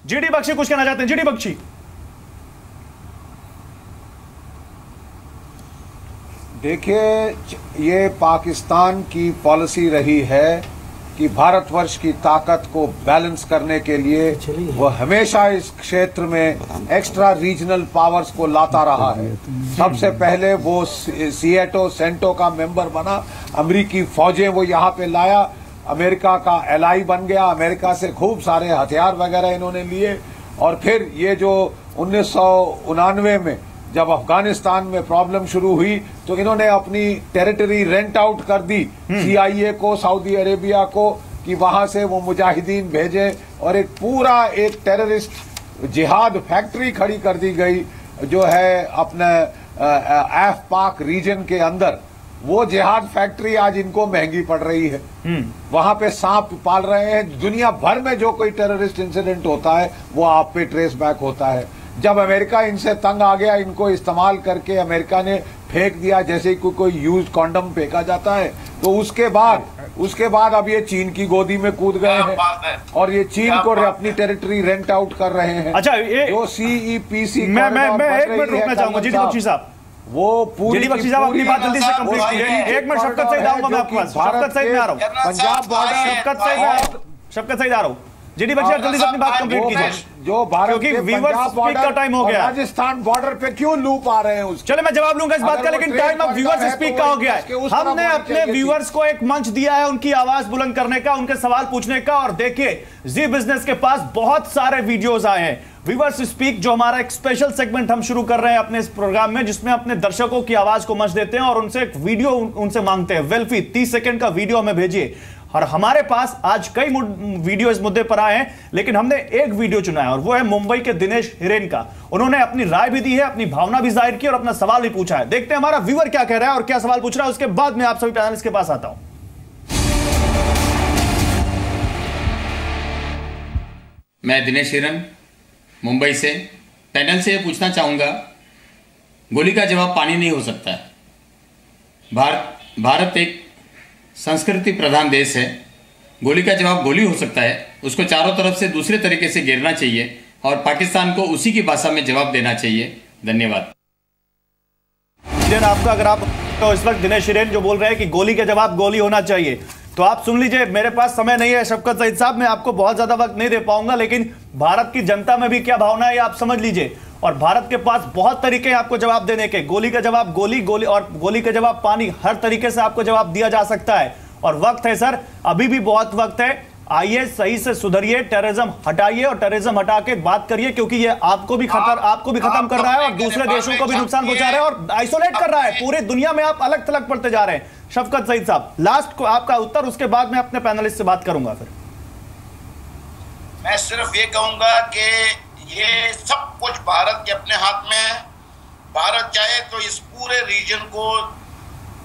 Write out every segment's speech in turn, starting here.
GD Bakshi कुछ कहना चाहते हैं? जीडी बख्शी। देखिए, ये पाकिस्तान की पॉलिसी रही है कि भारतवर्ष की ताकत को बैलेंस करने के लिए वो हमेशा इस क्षेत्र में एक्स्ट्रा रीजनल पावर्स को लाता रहा है। सबसे पहले वो सीएटो सेंटो का मेंबर बना, अमेरिकी फौजें वो यहाँ पे लाया, अमेरिका का एलाई बन गया, अमेरिका से खूब सारे हथियार वगैरह इन्होंने लिए। और फिर ये जो 1999 में जब अफगानिस्तान में प्रॉब्लम शुरू हुई तो इन्होंने अपनी टेरिटरी रेंट आउट कर दी सीआईए को, सऊदी अरेबिया को, कि वहां से वो मुजाहिदीन भेजे और एक पूरा एक टेररिस्ट जिहाद फैक्ट्री खड़ी कर दी गई जो है अपने एफ पाक रीजन के अंदर। वो जिहाद फैक्ट्री आज इनको महंगी पड़ रही है। वहां पे सांप पाल रहे हैं। दुनिया भर में जो कोई टेररिस्ट इंसिडेंट होता है वो आप पे ट्रेस बैक होता है। जब अमेरिका इनसे तंग आ गया, इनको इस्तेमाल करके अमेरिका ने फेंक दिया, जैसे कोई यूज कॉन्डम फेंका जाता है, तो उसके बाद अब ये चीन की गोदी में कूद गए हैं और ये चीन को अपनी टेरिटरी रेंट आउट कर रहे हैं। अच्छा, ये जो सीईपीसी मैं एक मिनट रुकना चाहूंगा जीडी बख्शी साहब। वो पूरी जीडी बख्शी साहब अपनी बात जल्दी से कंप्लीट कीजिए। एक मिनट शफकत सईद आऊंगा मैं आपके पास। शफकत सईद में आ रहा हूं। पंजाब बॉर्डर शफकत सईद आ रहा हूं। जीडी बख्शी आप जल्दी से अपनी बात कंप्लीट कीजिए जो भारत के व्यूअर्स स्पीक का टाइम हो गया। राजस्थान बॉर्डर पे क्यों लूप आ रहे हैं उसके? चलो मैं जवाब लूंगा इस बात का, लेकिन टाइम ऑफ व्यूअर्स स्पीक का हो गया है। हमने अपने व्यूअर्स को एक मंच दिया है उनकी आवाज बुलंद करने का, उनके सवाल पूछने का। और देखिए, जी बिजनेस के पास बहुत सारे वीडियोस आए हैं। व्यूअर्स स्पीक जो हमारा एक स्पेशल सेगमेंट हम शुरू कर रहे हैं अपने इस प्रोग्राम में, जिसमें अपने दर्शकों की आवाज को मंच देते हैं और उनसे एक वीडियो उनसे मांगते हैं। वेल्फी 30 सेकंड का वीडियो हमें भेजिए। और हमारे पास आज कई वीडियो इस मुद्दे पर आए हैं, लेकिन हमने एक वीडियो चुना है और वो है मुंबई के दिनेश हिरेन का। उन्होंने अपनी राय भी दी है, अपनी भावना भी जाहिर की और अपना सवाल भी पूछा है। देखते हैं हमारा व्यूअर क्या कह रहा है और क्या सवाल पूछ रहा है। उसके बाद मैं आप सभी पैनलिस्ट के पास आता हूं। मैं दिनेश हिरेन मुंबई से पैनल से पूछना चाहूंगा, गोली का जवाब पानी नहीं हो सकता है। भारत एक संस्कृति प्रधान देश है। गोली का जवाब गोली हो सकता है, उसको चारों तरफ से दूसरे तरीके से घेरना चाहिए और पाकिस्तान को उसी की भाषा में जवाब देना चाहिए। धन्यवाद। आपका अगर आप तो इस वक्त दिनेश हिरेन जो बोल रहे हैं कि गोली का जवाब गोली होना चाहिए, तो आप सुन लीजिए। मेरे पास समय नहीं है शफकत सईद साहब, मैं आपको बहुत ज्यादा वक्त नहीं दे पाऊंगा, लेकिन भारत की जनता में भी क्या भावना है आप समझ लीजिए। और भारत के पास बहुत तरीके हैं आपको जवाब देने के। गोली का जवाब गोली और गोली का जवाब पानी, हर तरीके से आपको जवाब दिया जा सकता है। और वक्त है सर, अभी भी बहुत वक्त है। आइए सही से सुधरिए, टेररिज्म हटाइए और टेररिज्म हटा के बात करिए, क्योंकि ये आपको भी खत्म कर रहा है और दूसरे देशों को भी नुकसान पहुंचा रहा है और आइसोलेट कर रहा है। पूरी दुनिया में आप अलग थलग पड़ते जा रहे हैं। शफकत सईद साहब, लास्ट को आपका उत्तर, उसके बाद मैं अपने पैनलिस्ट से बात करूंगा। फिर मैं सिर्फ ये कहूंगा कि ये सब कुछ भारत के अपने हाथ में है। भारत चाहे तो इस पूरे रीजन को,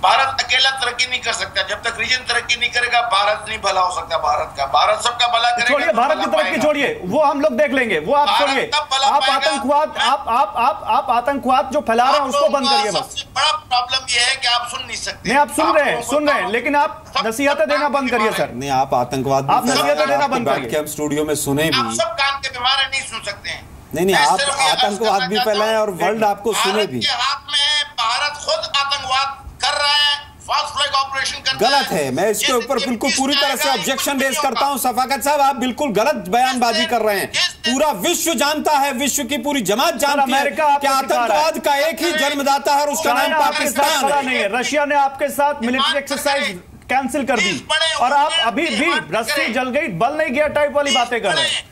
भारत अकेला तरक्की नहीं कर सकता। जब तक रीजन तरक्की नहीं करेगा, भारत नहीं भला हो सकता। भारत सबका भला करेगा। छोड़िए भारत की तरक्की, छोड़िए वो हम लोग देख लेंगे, वो आप छोड़िए। आप आतंकवाद आप आतंकवाद जो फैला रहे हैं उसको बंद करिए बस। सबसे बड़ा प्रॉब्लम ये है कि आप सुन नहीं सकते। नहीं, आप सुन रहे हैं, लेकिन आप नसीहतें देना बंद करिए सर। नहीं, आप आतंकवाद आप नसीहतें देना बंद करिए। कि हम स्टूडियो में सुने भी, आप सब कान के बीमार नहीं सुन सकते हैं। नहीं, आप आतंकवाद भी फैलाएं और वर्ल्ड आपको सुने भी। हाथ में भारत खुद आतंकवाद कर रहा है, फॉल्स फ्लैग ऑपरेशन कर रहा गलत है। मैं इसके ऊपर बिल्कुल पूरी तरह से ऑब्जेक्शन रेज करता हूं। सफाकत साहब, आप बिल्कुल गलत बयानबाजी कर रहे हैं। पूरा विश्व जानता है, विश्व की पूरी जमात जानती है कि आतंकवाद का एक ही जन्मदाता है और उसका नाम पाकिस्तान है। रशिया ने आपके साथ मिलिट्री एक्सरसाइज कैंसिल कर दी और आप अभी भी रस्सी जल गई बल नहीं गया टाइप वाली बातें कर रहे हैं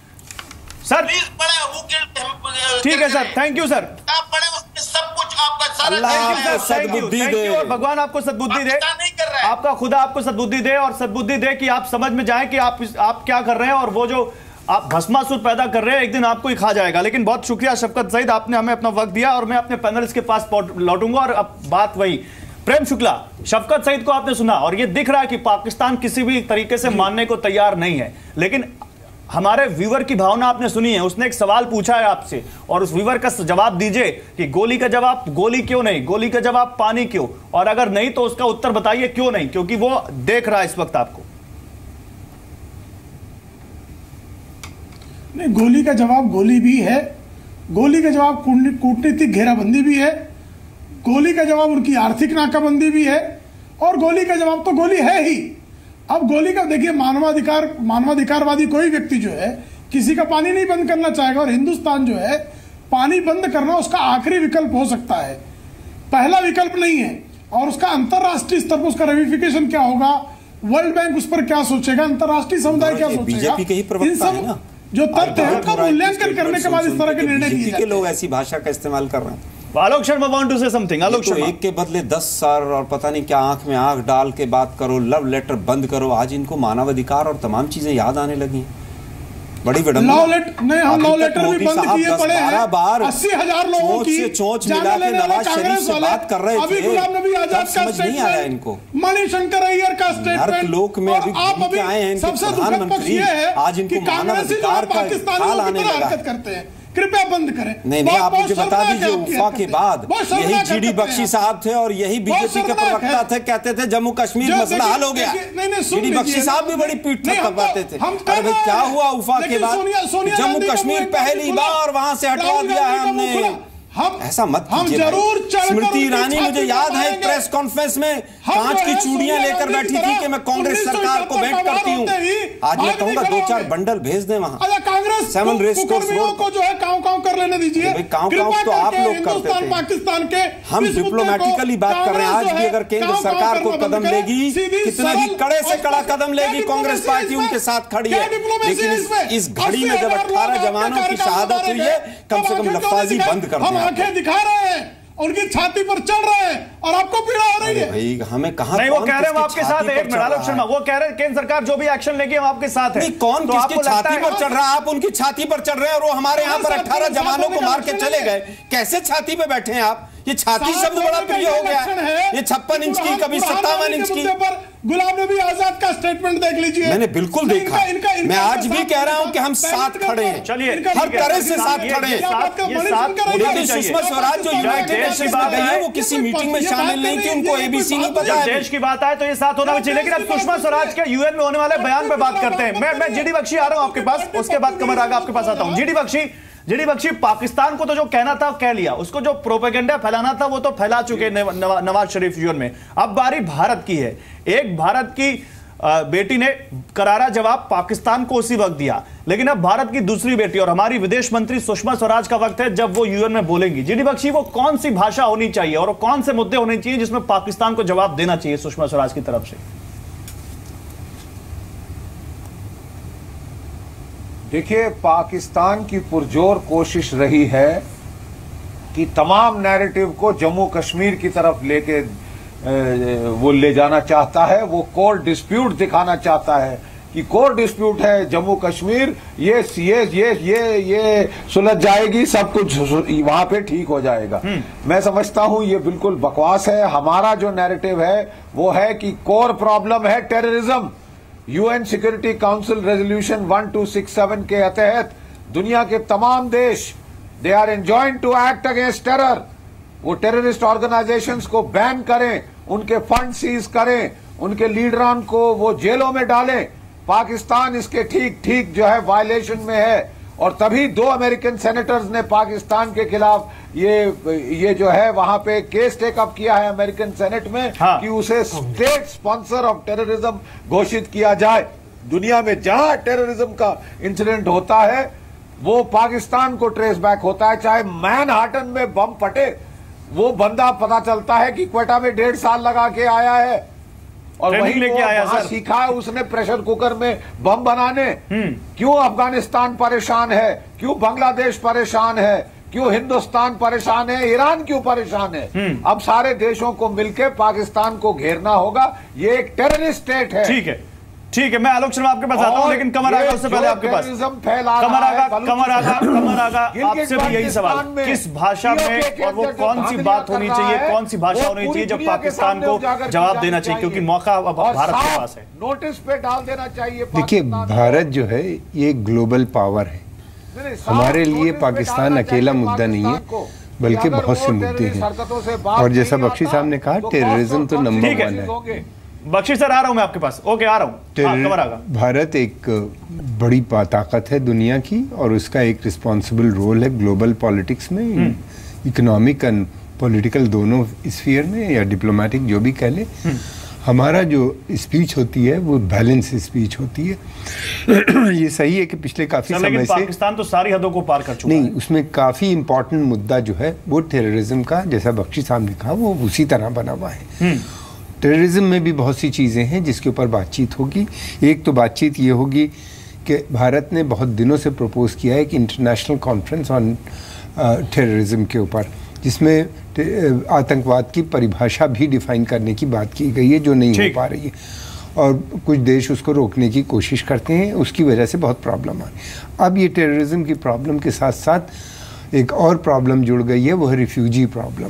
सर। ठीक है सर, थैंक यू सर। सब कुछ आपका अल्लाह सद्बुद्धि दे और भगवान आपको सद्बुद्धि दे, आपका खुदा आपको सद्बुद्धि दे और सद्बुद्धि दे कि आप समझ में जाए कि आप क्या कर रहे हैं और वो जो आप भस्मासुर पैदा कर रहे हैं एक दिन आपको ही खा जाएगा। लेकिन बहुत शुक्रिया शफकत सईद, आपने हमें अपना वक्त दिया और मैं अपने पैनलिस्ट के पास लौटूंगा। और अब बात वही, प्रेम शुक्ला, शफकत सईद को आपने सुना और ये दिख रहा है कि पाकिस्तान किसी भी तरीके से मानने को तैयार नहीं है। लेकिन हमारे व्यूवर की भावना आपने सुनी है, उसने एक सवाल पूछा है आपसे और उस व्यूवर का जवाब दीजिए कि गोली का जवाब गोली क्यों नहीं, गोली का जवाब पानी क्यों, और अगर नहीं तो उसका उत्तर बताइए क्यों नहीं, क्योंकि वो देख रहा है इस वक्त आपको। नहीं, गोली का जवाब गोली भी है, गोली का जवाब कूटनीतिक घेराबंदी भी है, गोली का जवाब उनकी आर्थिक नाकाबंदी भी है, और गोली का जवाब तो गोली है ही। अब गोली का देखिए, मानवाधिकारवादी कोई व्यक्ति जो है किसी का पानी नहीं बंद करना चाहेगा, और हिंदुस्तान जो है पानी बंद करना उसका आखिरी विकल्प हो सकता है, पहला विकल्प नहीं है। और उसका अंतरराष्ट्रीय स्तर पर उसका रेमिफिकेशन क्या होगा, वर्ल्ड बैंक उस पर क्या सोचेगा, अंतरराष्ट्रीय समुदाय क्या सोचेगा, बीजेपी के ही प्रवक्ता है ना, जो तथ्य है उनका मूल्यांकन करने के बाद इस तरह के निर्णय लिए जाते हैं। लोग ऐसी भाषा का इस्तेमाल कर रहे हैं। Alok Sharma want to say something. Alok Sharma, एक के बदले 10 सर और पता नहीं क्या आंख में आंख डाल के बात करो, लव लेटर बंद करो, आज इनको मानवाधिकार और तमाम चीजें याद आने लगी। बड़ी विडंबना। लव लेटर भी बंद किए पड़े हैं, 80,000 लोगों की चोंच मिला के नवाज शरीफ से बात कर रहे थे। अभी गुलाम नबी आजाद का नहीं आया इनको, मणिशंकर अय्यर का स्टेटमेंट, लोक में अभी आए हैं सबसे दुखद पक्ष ये है आज इनको मानवाधिकार का ख्याल आने लगा करते हैं। कृपया बंद करें। नहीं, आप मुझे बता दीजिए, उफा के बाद यही जीडी बख्शी साहब थे और यही बीजेपी के प्रवक्ता थे, कहते थे जम्मू कश्मीर मसला हल हो गया। जीडी बख्शी साहब भी बड़ी पीठ थपथपाते थे। अरे भाई क्या हुआ उफा के बाद, जम्मू कश्मीर पहली बार वहां से हटवा दिया है हमने। ऐसा मत कीजिए। स्मृति ईरानी, मुझे याद है प्रेस कॉन्फ्रेंस में कांच की चूड़ियां लेकर बैठी थी कि मैं कांग्रेस सरकार को भेंट करती हूं। आज मैं कहूंगा 2-4 बंडल भेज दें वहां। कांग्रेस 7 रेस कोर्स रोड को जो है काव कर लेने दीजिए। काव तो आप लोग करते थे, पाकिस्तान के हम डिप्लोमेटिकली बात कर रहे हैं। आज भी अगर केंद्र सरकार को कदम लेगी, कितना भी कड़े से कड़ा कदम लेगी, कांग्रेस पार्टी उनके साथ खड़ी है। लेकिन इस घड़ी में जब 18 जवानों की शहादत हुई है, कम से कम लफ्ताजी बंद कर दें। आंखें दिखा रहे हैं, उनकी छाती पर चढ़ रहे हैं और आपको पीड़ा हो रही है। भाई हमें कहां नहीं, वो कह रहे हैं हम आपके साथ है। एक मिनट आलोक शर्मा, वो कह रहे हैं केंद्र सरकार जो भी एक्शन लेगी हम आपके साथ है। कौन तो किसकी छाती पर चढ़ रहा है? आप उनकी छाती पर चढ़ रहे हैं और वो हमारे यहाँ पर 18 जवानों को मार के चले गए। कैसे छाती पे बैठे हैं आप? ये छाती शब्द बड़ा प्रिय हो गया है। ये 56 इंच की, कभी 57 इंच की। गुलाम नबी आजाद का स्टेटमेंट देख लीजिए। मैंने बिल्कुल देखा। मैं आज भी कह रहा हूं कि हम साथ खड़े हैं, चलिए हर तरह से साथ खड़े हैं। लेकिन सुषमा स्वराज जो यूनाइटेड नेशंस में गई है, वो किसी मीटिंग में शामिल नहीं थी, उनको एबीसी नहीं पता है। देश की बात आए तो ये साथ होना भी चाहिए। लेकिन अब सुषमा स्वराज के यूएन में होने वाले बयान पे बात करते हैं। मैं जीडी बख्शी आ रहा हूं आपके पास, उसके बाद कमर आगा आपके पास आता हूं। जीडी बख्शी, पाकिस्तान को तो जो कहना था कह लिया, उसको जो प्रोपेगेंडा फैलाना था वो तो फैला चुके नवाज शरीफ यूएन में। अब बारी भारत की है। एक भारत की बेटी ने करारा जवाब पाकिस्तान को उसी वक्त दिया, लेकिन अब भारत की दूसरी बेटी और हमारी विदेश मंत्री सुषमा स्वराज का वक्त है जब वो यूएन में बोलेंगी। जीडी बख्शी, वो कौन सी भाषा होनी चाहिए और कौन से मुद्दे होने चाहिए जिसमें पाकिस्तान को जवाब देना चाहिए सुषमा स्वराज की तरफ से? देखिए, पाकिस्तान की पुरजोर कोशिश रही है कि तमाम नैरेटिव को जम्मू कश्मीर की तरफ लेके वो ले जाना चाहता है। वो कोर डिस्प्यूट दिखाना चाहता है कि कोर डिस्प्यूट है जम्मू कश्मीर, ये सुलझ जाएगी, सब कुछ वहां पे ठीक हो जाएगा। मैं समझता हूं ये बिल्कुल बकवास है। हमारा जो नैरेटिव है वो है कि कोर प्रॉब्लम है terrorism. UN security council resolution 1267 के तहत दुनिया के तमाम देश they are enjoined to act against terror. वो टेररिस्ट ऑर्गेनाइजेशंस को बैन करें, उनके फंड सीज करें, उनके लीडरान को वो जेलों में डालें। पाकिस्तान इसके ठीक जो है वायलेशन में है। और तभी 2 अमेरिकन सेनेटर्स ने पाकिस्तान के खिलाफ ये जो है वहां पे केस टेकअप किया है अमेरिकन सेनेट में, कि उसे स्टेट स्पॉन्सर ऑफ टेररिज्म घोषित किया जाए। दुनिया में जहां टेररिज्म का इंसिडेंट होता है वो पाकिस्तान को ट्रेस बैक होता है। चाहे मैनहाटन में बम फटे, वो बंदा पता चलता है कि क्वेटा में 1.5 साल लगा के आया है और वहीं लेके आया, वहां सीखा है उसने प्रेशर कुकर में बम बनाने। क्यों अफगानिस्तान परेशान है, क्यों बांग्लादेश परेशान है, क्यों हिंदुस्तान परेशान है, ईरान क्यों परेशान है? अब सारे देशों को मिलकर पाकिस्तान को घेरना होगा। ये एक टेररिस्ट स्टेट है। ठीक है, मैं आलोक शर्मा आपके पास आता हूं, लेकिन कमर आगा उससे पहले आपके पास। कमर आगा आपसे भी यही सवाल, किस भाषा में और वो कौन सी बात होनी चाहिए, कौन सी भाषा होनी चाहिए जब पाकिस्तान को जवाब देना चाहिए, क्योंकि मौका अब भारत के पास है। नोटिस पे डाल देना चाहिए। देखिए, भारत जो है ये ग्लोबल पावर है। हमारे लिए पाकिस्तान अकेला मुद्दा नहीं है, बल्कि बहुत से मुद्दे हैं। और जैसा बख्शी साहब ने कहा, टेररिज्म तो नंबर 1 है। बख्शी सर आ रहा हूं मैं आपके पास। ओके आ रहा हूं, खबर आगा। भारत एक बड़ी ताकत है दुनिया की और उसका एक रिस्पॉन्सिबल रोल है ग्लोबल पॉलिटिक्स में, इकोनॉमिक एंड पॉलिटिकल दोनों स्फीयर में, या डिप्लोमेटिक जो भी कह ले। हमारा जो स्पीच होती है वो बैलेंस स्पीच होती है। ये सही है कि पिछले काफी समय से पाकिस्तान तो सारी हदों को पार कर चुका है। नहीं, उसमें काफी इंपॉर्टेंट मुद्दा जो है वो टेररिज्म का, जैसा बख्शी साहब ने कहा, वो उसी तरह बना हुआ है। टेररिज्म में भी बहुत सी चीजें हैं जिसके ऊपर बातचीत होगी। एक तो बातचीत ये होगी कि भारत ने बहुत दिनों से प्रपोज किया है कि इंटरनेशनल कॉन्फ्रेंस ऑन टेररिज्म के ऊपर, जिसमें आतंकवाद की परिभाषा भी डिफाइन करने की बात की गई है, जो नहीं हो पा रही है और कुछ देश उसको रोकने की कोशिश करते हैं, उसकी वजह से बहुत प्रॉब्लम आ रही है। अब ये टेररिज्म की प्रॉब्लम के साथ साथ एक और प्रॉब्लम जुड़ गई है, वो है रिफ्यूजी प्रॉब्लम,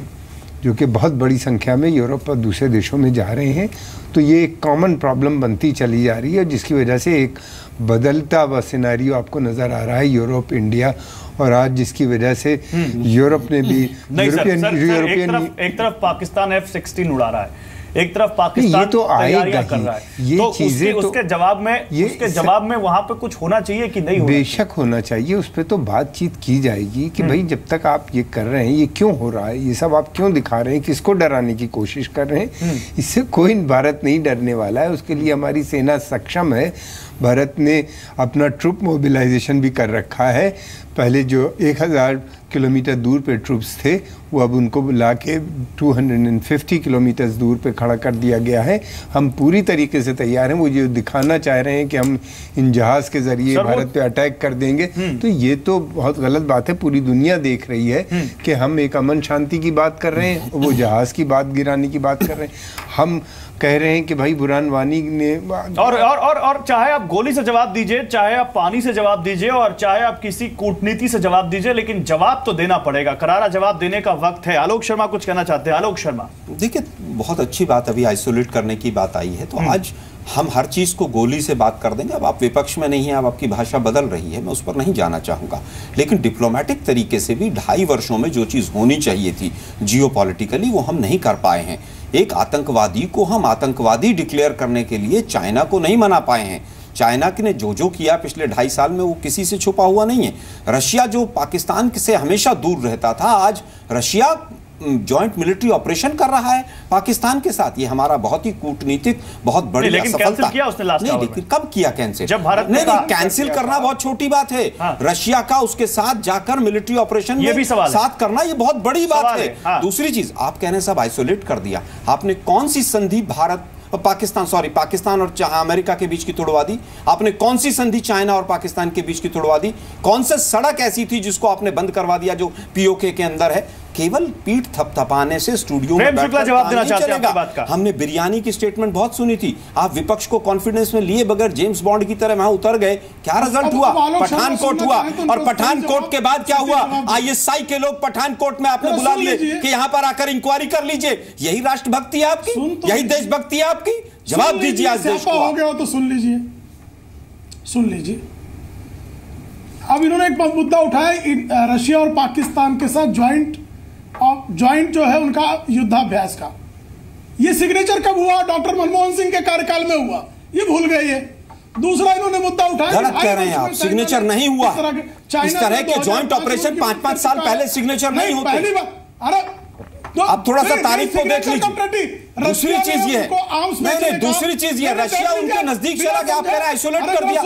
जो कि बहुत बड़ी संख्या में यूरोप और दूसरे देशों में जा रहे हैं। तो ये एक कॉमन प्रॉब्लम बनती चली जा रही है, जिसकी वजह से एक बदलता हुआ सिनेरियो आपको नज़र आ रहा है यूरोप, इंडिया, और आज जिसकी वजह से यूरोप ने भी यूरोपियन एक तरफ पाकिस्तान F-16 उड़ा रहा है, एक तरफ पाकिस्तान तो तैयारियां कर रहा है, ये तो चीजें उसके जवाब में वहां पे कुछ होना चाहिए कि नहीं? बेशक होना चाहिए, उस पर तो बातचीत की जाएगी कि भाई जब तक आप ये कर रहे हैं, ये क्यों हो रहा है, ये सब आप क्यों दिखा रहे हैं, किसको डराने की कोशिश कर रहे हैं। इससे कोई भारत नहीं डरने वाला है, उसके लिए हमारी सेना सक्षम है। भारत ने अपना ट्रूप मोबिलाइजेशन भी कर रखा है। पहले जो 1000 किलोमीटर दूर पे ट्रूप्स थे, वो अब उनको बुला के 250 किलोमीटर दूर पे खड़ा कर दिया गया है। हम पूरी तरीके से तैयार हैं। वो जो दिखाना चाह रहे हैं कि हम इन जहाज के जरिए भारत पे अटैक कर देंगे, तो ये तो बहुत गलत बात है। पूरी दुनिया देख रही है कि हम एक अमन शांति की बात कर रहे हैं, वो जहाज की बात गिराने की बात कर रहे हैं। हम कह रहे हैं कि भाई बुरहान वानी ने और चाहे आप गोली से जवाब दीजिए, चाहे आप पानी से जवाब दीजिए, और चाहे आप किसी कूटनीति से जवाब दीजिए, लेकिन जवाब तो देना पड़ेगा। करारा जवाब देने का वक्त है। आलोक शर्मा कुछ कहना चाहते हैं। आलोक शर्मा, देखिए, बहुत अच्छी बात अभी आइसोलेट करने की बात आई है, तो आज हम हर चीज को गोली से बात कर देंगे। अब आप विपक्ष में नहीं है, अब आपकी भाषा बदल रही है, मैं उस पर नहीं जाना चाहूंगा, लेकिन डिप्लोमेटिक तरीके से भी 2.5 वर्षों में जो चीज होनी चाहिए थी जियोपॉलिटिकली, वो हम नहीं कर पाए हैं। एक आतंकवादी को हम आतंकवादी डिक्लेयर करने के लिए चाइना को नहीं मना पाए हैं। चाइना ने जो किया पिछले 2.5 साल में, वो किसी से छुपा हुआ नहीं है। रशिया जो पाकिस्तान से हमेशा दूर रहता था, आज रशिया जॉइंट मिलिट्री ऑपरेशन कर रहा है पाकिस्तान के साथ। ये हमारा बहुत ही कूटनीतिक, बहुत बड़ी सफलता। किया उसने लास्ट नहीं, लेकिन कब किया कैंसिल? जब भारत ने कैंसिल करना बहुत छोटी बात है। हाँ। रशिया का उसके साथ जाकर मिलिट्री ऑपरेशन में साथ करना, ये बहुत बड़ी बात है। हाँ। दूसरी चीज, आप कहने सब आइसोलेट कर दिया। आपने कौन सी संधि पाकिस्तान और अमेरिका के बीच की तोड़वा दी? आपने कौन सी संधि चाइना और पाकिस्तान के बीच की तोड़वा दी? कौन सी सड़क ऐसी थी जिसको आपने बंद करवा दिया जो पीओके के अंदर है? केवल पीठ थपथपाने से स्टूडियो में बैठकर जवाब देना चाहते हैं बात का। हमने बिरयानी की स्टेटमेंट बहुत सुनी थी, आप विपक्ष को कॉन्फिडेंस में लिए बगैर जेम्स बॉन्ड की तरह वहां उतर गए। क्या रिजल्ट हुआ? पठानकोट हुआ, और पठानकोट के बाद क्या हुआ? ISI के लोग पठानकोट में आपने बुला लिए कि यहां पर आकर इंक्वायरी कर लीजिए। यही राष्ट्रभक्ति है आपकी? यही देशभक्ति है आपकी? जवाब दीजिए आज देश को। हो गया तो सुन लीजिए। अब इन्होंने एक मुद्दा उठाया, रशिया और पाकिस्तान के साथ ज्वाइंट जो है उनका युद्धाभ्यास का। ये सिग्नेचर कब हुआ? डॉक्टर मनमोहन सिंह के कार्यकाल में हुआ, ये भूल गए ये। दूसरा इन्होंने मुद्दा उठाया, गलत कह रहे हैं आप, सिग्नेचर नहीं हुआ। इस तरह के ज्वाइंट ऑपरेशन 5-5 साल पहले सिग्नेचर नहीं होते। पहली बार, अरे आप थोड़ा सा तारीख को देख लीजिए। दूसरी चीज ये, नहीं, दूसरी चीज ये, रशिया उनके नजदीक चला गया, आप कह रहे हैं आइसोलेट कर दिया।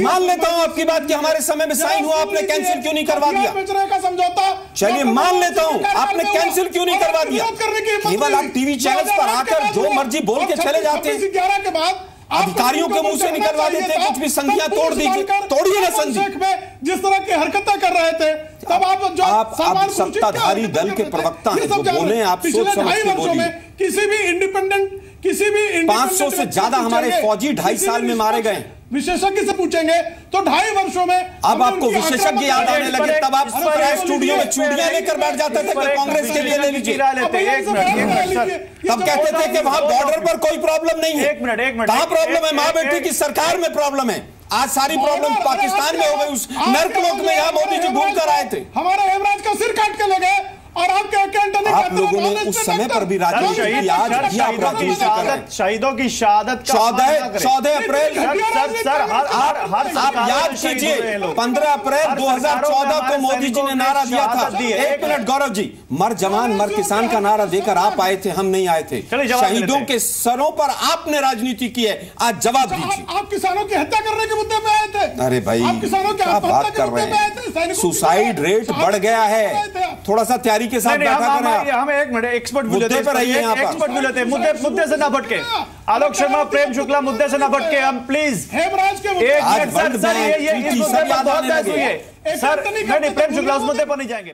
मान लेता हूं आपकी बात कि हमारे समय में साइन हुआ, आपने कैंसिल क्यों नहीं करवा दिया? चलिए मान लेता हूं, आपने कैंसिल क्यों नहीं करवा दिया? केवल आप टीवी चैनल्स पर आकर जो मर्जी बोल के चले जाते हैं। 11 के बाद अधिकारियों के मुंह से निकलवा देते, कुछ भी संधियां तोड़ दीजिए, तोड़िए ना संधि। जिस तरह की हरकतें कर रहे थे, तब आप सत्ताधारी दल के प्रवक्ता हैं, जो बोले आप सोच समझ के बोलिए। किसी भी इंडिपेंडेंट 500 से ज्यादा हमारे फौजी 2.5 साल में मारे गए। विशेषज्ञ से पूछेंगे तो 2.5 वर्षों में अब आपको विशेषज्ञ याद आने लगे, तब आप स्टूडियो में चूड़ियां लेकर बैठ जाते थे कि कांग्रेस के लिए ले लीजिए। तब कहते थे कि वहां बॉर्डर पर कोई प्रॉब्लम नहीं है। कहां प्रॉब्लम है? मां बेटी की सरकार में प्रॉब्लम है। आज सारी प्रॉब्लम पाकिस्तान में हो गई, उस नर्क लोक में यहाँ मोदी जी घूम कर आए थे। हमारे हेमराज का सिर काट के ले गए और आप आप लोगों ने उस समय पर भी राजनीति की, आज भी आप राजनीति कर रहे हैं। शहीदों की शहादत 14 अप्रैल आप याद कीजिए, 15 अप्रैल 2014 को मोदी जी ने नारा दिया था, 1 मिनट गौरव जी, मर जवान मर किसान का नारा देकर आप आए थे, हम नहीं आए थे। शहीदों के सरों पर आपने राजनीति की है, आज जवाब दीजिए। आप किसानों की हत्या करने के मुद्दे पे आए थे। अरे भाई आप किसानों की क्या बात कर रहे हैं, सुसाइड रेट बढ़ गया है, थोड़ा सा तैयारी के साथ बैठा करें। हम एक मिनट एक्सपर्ट भी लेते हैं, एक्सपर्ट भी लेते हैं, मुद्दे से ना भटके। आलोक शर्मा, प्रेम शुक्ला, मुद्दे से ना भटके हम प्लीज। हेमराज के एक मिनट सर, ये इस मुद्दे पर बहुत बहस हुई है सर। नहीं, प्रेम शुक्ला उस मुद्दे पर नहीं जाएंगे।